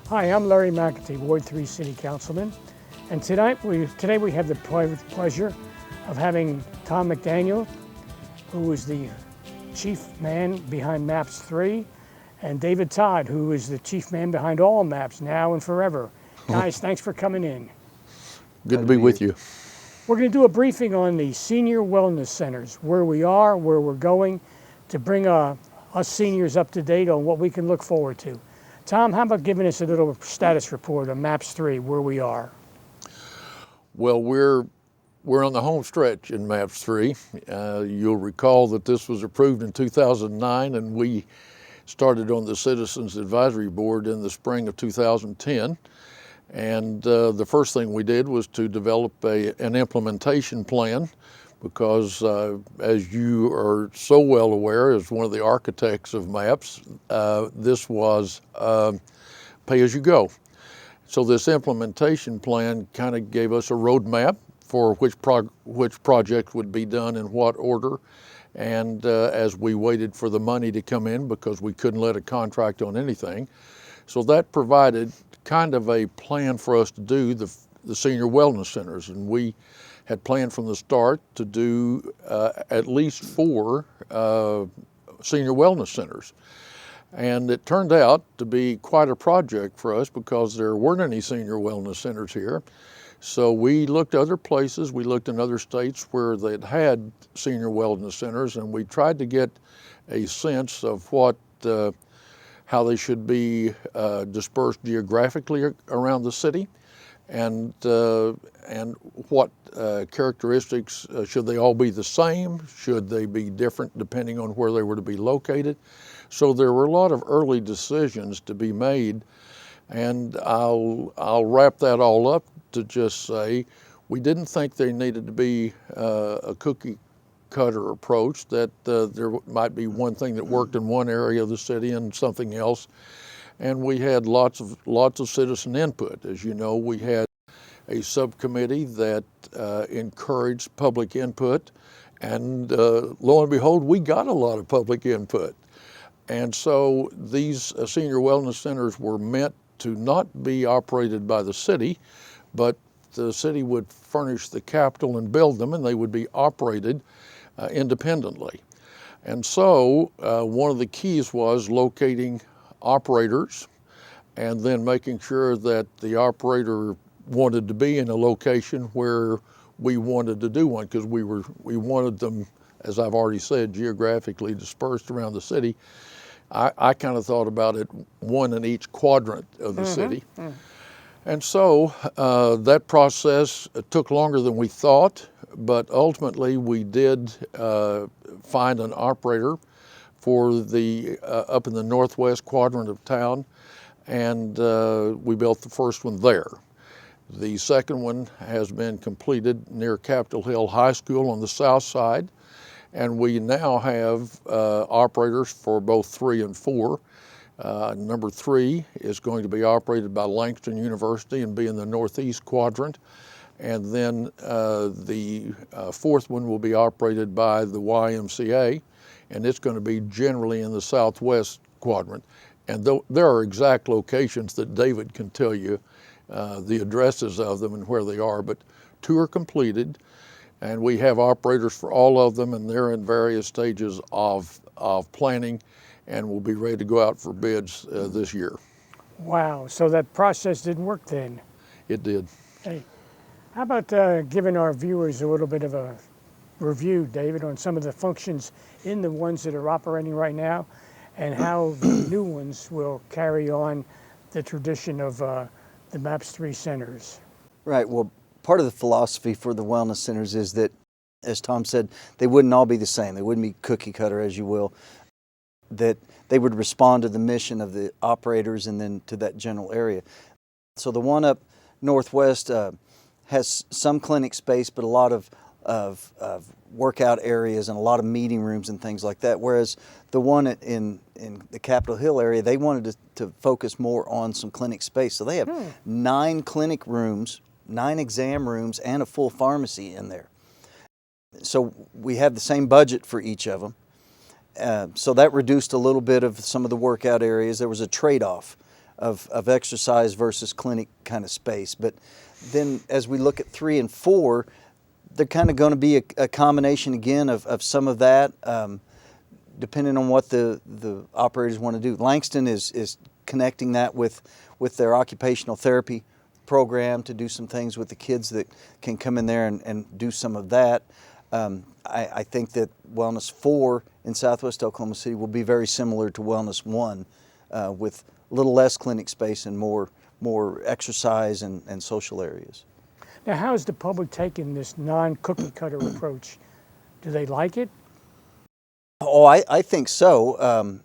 Hi, I'm Larry McAtee, Ward 3 City Councilman, and today we have the pleasure of having Tom McDaniel, who is the chief man behind Maps 3, and David Todd, who is the chief man behind all maps now and forever. Guys, thanks for coming in. Good to be with you. We're going to do a briefing on the senior wellness centers, where we are, where we're going, to bring us seniors up to date on what we can look forward to. Tom, how about giving us a little status report on Maps 3, where we are? Well, we're on the home stretch in Maps 3. You'll recall that this was approved in 2009, and we started on the Citizens Advisory Board in the spring of 2010. And the first thing we did was to develop an implementation plan, because as you are so well aware, as one of the architects of MAPS, this was pay as you go. So this implementation plan kind of gave us a roadmap for which project would be done in what order. And as we waited for the money to come in, because we couldn't let a contract on anything. So that provided kind of a plan for us to do the senior wellness centers. And we had planned from the start to do at least 4 senior wellness centers. And it turned out to be quite a project for us, because there weren't any senior wellness centers here. So we looked other places, we looked in other states where they'd had senior wellness centers, and we tried to get a sense of how they should be dispersed geographically around the city, and what characteristics, should they all be the same? Should they be different depending on where they were to be located? So there were a lot of early decisions to be made, and I'll wrap that all up to just say we didn't think there needed to be a cookie cutter approach, that there might be one thing that worked in one area of the city and something else. And we had lots of citizen input. As you know, we had a subcommittee that encouraged public input, and lo and behold, we got a lot of public input. And so these senior wellness centers were meant to not be operated by the city, but the city would furnish the capital and build them, and they would be operated independently. And so one of the keys was locating operators, and then making sure that the operator wanted to be in a location where we wanted to do one, because we wanted them, as I've already said, geographically dispersed around the city. I kind of thought about it, one in each quadrant of the city. And so that process took longer than we thought, but ultimately we did find an operator for the up in the northwest quadrant of town, and we built the first one there. The second one has been completed near Capitol Hill High School on the south side, and we now have operators for both 3 and 4. Number 3 is going to be operated by Langston University and be in the northeast quadrant. And then the 4th one will be operated by the YMCA, and it's going to be generally in the southwest quadrant. And there are exact locations that David can tell you the addresses of them and where they are, but 2 are completed, and we have operators for all of them, and they're in various stages of planning, and will be ready to go out for bids this year. Wow, so that process didn't work then? It did. Hey, how about giving our viewers a little bit of a review, David, on some of the functions in the ones that are operating right now, and how the new ones will carry on the tradition of the MAPS 3 centers? Right, well, part of the philosophy for the wellness centers is that, as Tom said, they wouldn't all be the same. They wouldn't be cookie cutter, as you will. That they would respond to the mission of the operators and then to that general area. So the one up northwest has some clinic space, but a lot of workout areas and a lot of meeting rooms and things like that. Whereas the one in the Capitol Hill area, they wanted to focus more on some clinic space. So they have 9 clinic rooms, 9 exam rooms, and a full pharmacy in there. So we have the same budget for each of them. So that reduced a little bit of some of the workout areas. There was a trade-off of exercise versus clinic kind of space. But then as we look at 3 and 4, they're kind of going to be a combination again of some of that, depending on what the operators want to do. Langston is connecting that with their occupational therapy program to do some things with the kids that can come in there and do some of that. I think that Wellness 4 in Southwest Oklahoma City will be very similar to Wellness 1, with a little less clinic space and more exercise and social areas. Now, how is the public taking this non-cookie cutter approach? Do they like it? Oh, I think so.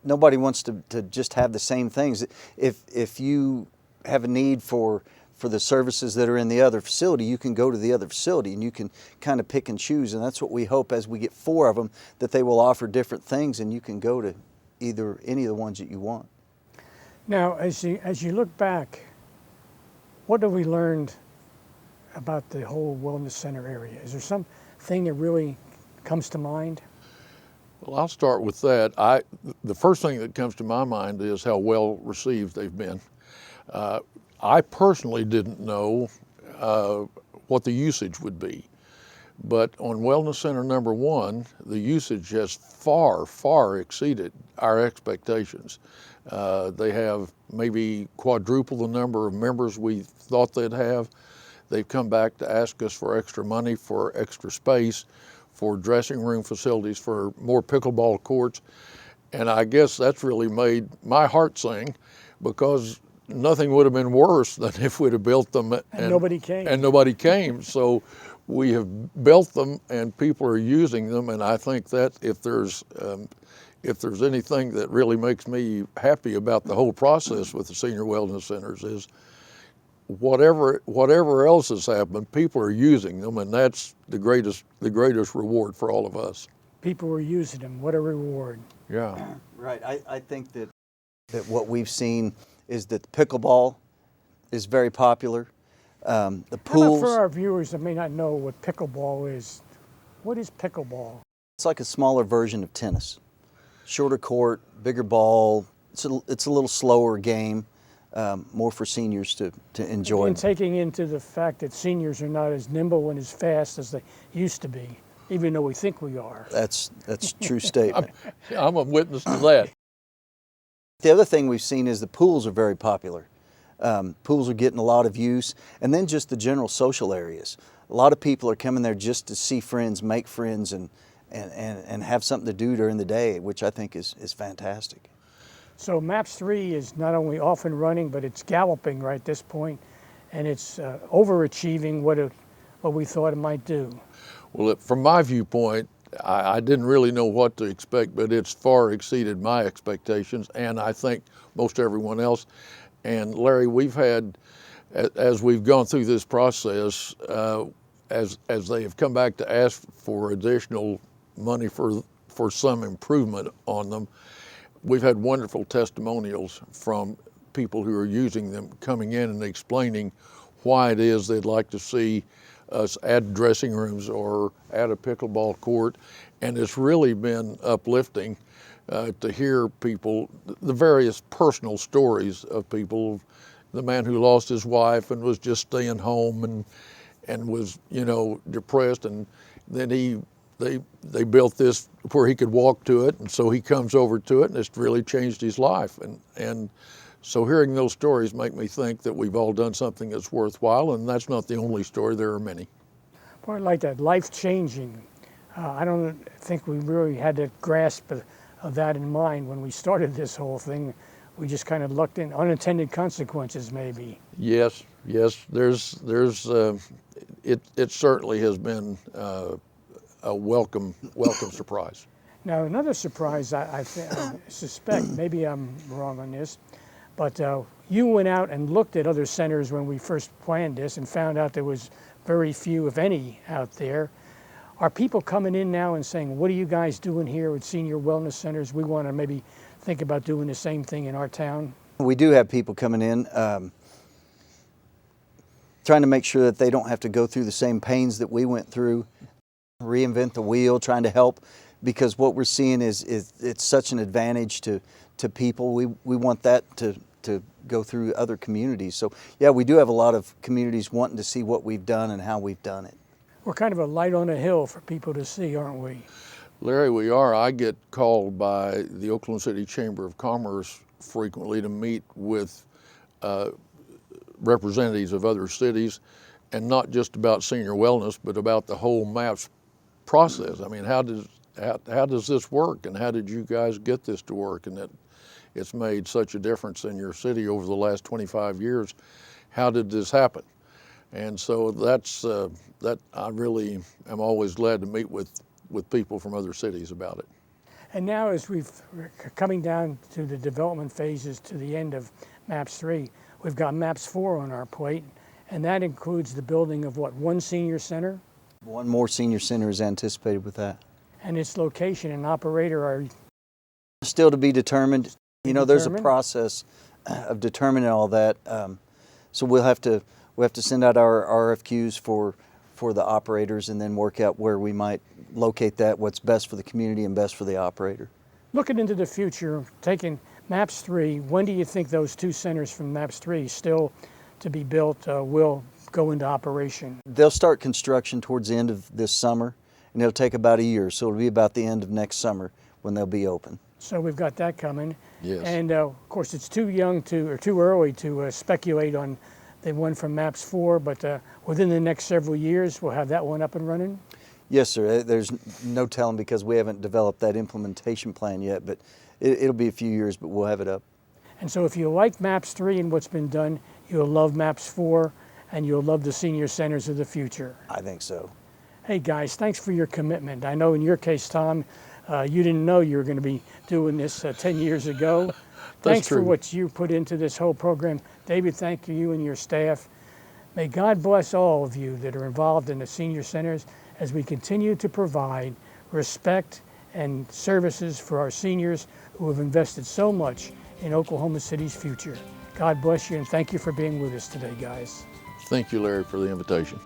Nobody wants to just have the same things. If you have a need for the services that are in the other facility, you can go to the other facility and you can kind of pick and choose. And that's what we hope, as we get 4 of them, that they will offer different things and you can go to any of the ones that you want. Now, as you look back, what have we learned about the whole wellness center area? Is there something that really comes to mind? Well, I'll start with that. The first thing that comes to my mind is how well received they've been. I personally didn't know what the usage would be, but on Wellness Center number 1, the usage has far, far exceeded our expectations. They have maybe quadruple the number of members we thought they'd have. They've come back to ask us for extra money, for extra space, for dressing room facilities, for more pickleball courts. And I guess that's really made my heart sing, because nothing would have been worse than if we'd have built them and nobody came. And nobody came. So we have built them and people are using them. And I think that if there's anything that really makes me happy about the whole process with the senior wellness centers is whatever else has happened, people are using them, and that's the greatest reward for all of us. People are using them. What a reward. Yeah. Right. I think that what we've seen is that pickleball is very popular. The pools. How about for our viewers that may not know what pickleball is? What is pickleball? It's like a smaller version of tennis. Shorter court, bigger ball. It's a little slower game. More for seniors to enjoy. And taking into the fact that seniors are not as nimble and as fast as they used to be, even though we think we are. That's a true statement. I'm a witness to that. The other thing we've seen is the pools are very popular. Pools are getting a lot of use, and then just the general social areas. A lot of people are coming there just to see friends, make friends, and have something to do during the day, which I think is fantastic. So MAPS 3 is not only off and running, but it's galloping right at this point, and it's overachieving what we thought it might do. Well, from my viewpoint, I didn't really know what to expect, but it's far exceeded my expectations, and I think most everyone else. And Larry, we've had, as we've gone through this process, as they have come back to ask for additional money for some improvement on them, we've had wonderful testimonials from people who are using them coming in and explaining why it is they'd like to see us add dressing rooms or add a pickleball court. And it's really been uplifting to hear people, the various personal stories of people. The man who lost his wife and was just staying home and was, depressed, and then they built this where he could walk to it, and so he comes over to it, and it's really changed his life. And so hearing those stories make me think that we've all done something that's worthwhile, and that's not the only story. There are many. Part like that, life-changing. I don't think we really had a grasp of that in mind when we started this whole thing. We just kind of looked in unintended consequences, maybe. Yes. There's it certainly has been a welcome surprise. Now, another surprise, I suspect, maybe I'm wrong on this, but you went out and looked at other centers when we first planned this and found out there was very few, if any, out there. Are people coming in now and saying, what are you guys doing here with senior wellness centers? We want to maybe think about doing the same thing in our town? We do have people coming in trying to make sure that they don't have to go through the same pains that we went through, reinvent the wheel, trying to help, because what we're seeing is it's such an advantage to to people. We want that to go through other communities. So yeah, we do have a lot of communities wanting to see what we've done and how we've done it. We're kind of a light on a hill for people to see, aren't we? Larry, we are. I get called by the Oklahoma City Chamber of Commerce frequently to meet with representatives of other cities, and not just about senior wellness, but about the whole MAPS process. I mean, how does this work, and how did you guys get this to work? And that it's made such a difference in your city over the last 25 years. How did this happen? And so that's that. I really am always glad to meet with people from other cities about it. And now as we're coming down to the development phases to the end of MAPS 3, we've got MAPS 4 on our plate, and that includes the building of what, one senior center? One more senior center is anticipated with that. And its location and operator are still to be determined. You know, there's a process of determining all that. So we'll have to send out our RFQs for the operators, and then work out where we might locate that, what's best for the community and best for the operator. Looking into the future, taking MAPS 3, when do you think those two centers from MAPS 3 still to be built will go into operation? They'll start construction towards the end of this summer, and it'll take about a year, so it'll be about the end of next summer when they'll be open. So we've got that coming. Yes. And of course, it's too early to speculate on the one from MAPS 4, but within the next several years, we'll have that one up and running? Yes, sir. There's no telling because we haven't developed that implementation plan yet, but it'll be a few years, but we'll have it up. And so if you like MAPS 3 and what's been done, you'll love MAPS 4, and you'll love the senior centers of the future. I think so. Hey guys, thanks for your commitment. I know in your case, Tom, you didn't know you were going to be doing this 10 years ago. Thanks for what you put into this whole program. David, thank you and your staff. May God bless all of you that are involved in the senior centers as we continue to provide respect and services for our seniors who have invested so much in Oklahoma City's future. God bless you, and thank you for being with us today, guys. Thank you, Larry, for the invitation.